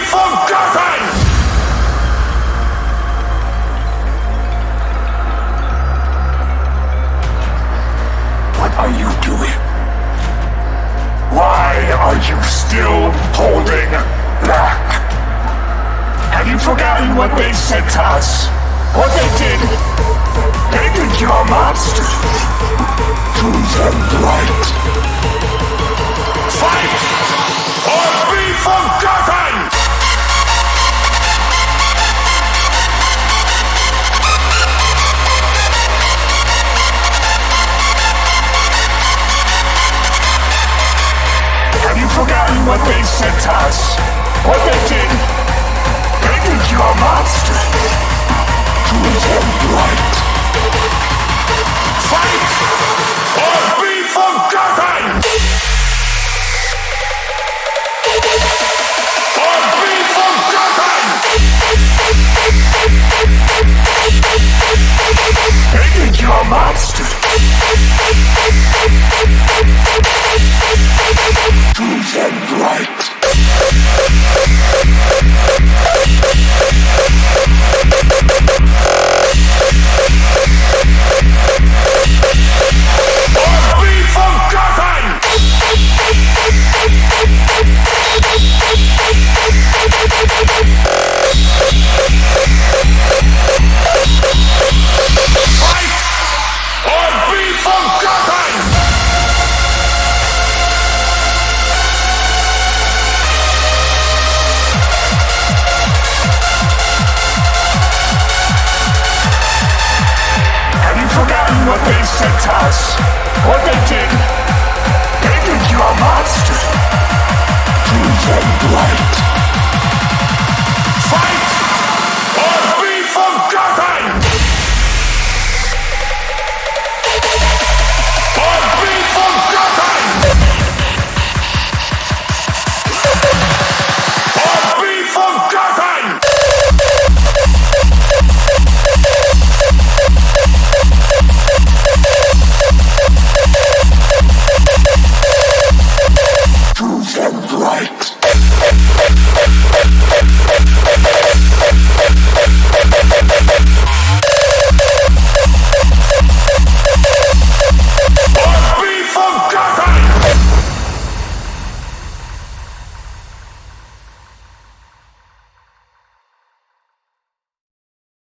forgotten! What are you doing? Why are you still holding back? Have you forgotten what they said to us? What they did? They did your monster to the light. Fight or be forgotten! Have you forgotten what they said to us? What they did? They did your monster to the light. Fight or be forgotten! Or be forgotten! They did your monster to the light. Or be forgotten! Fight or be forgotten! Have you forgotten what they said to us? What they did?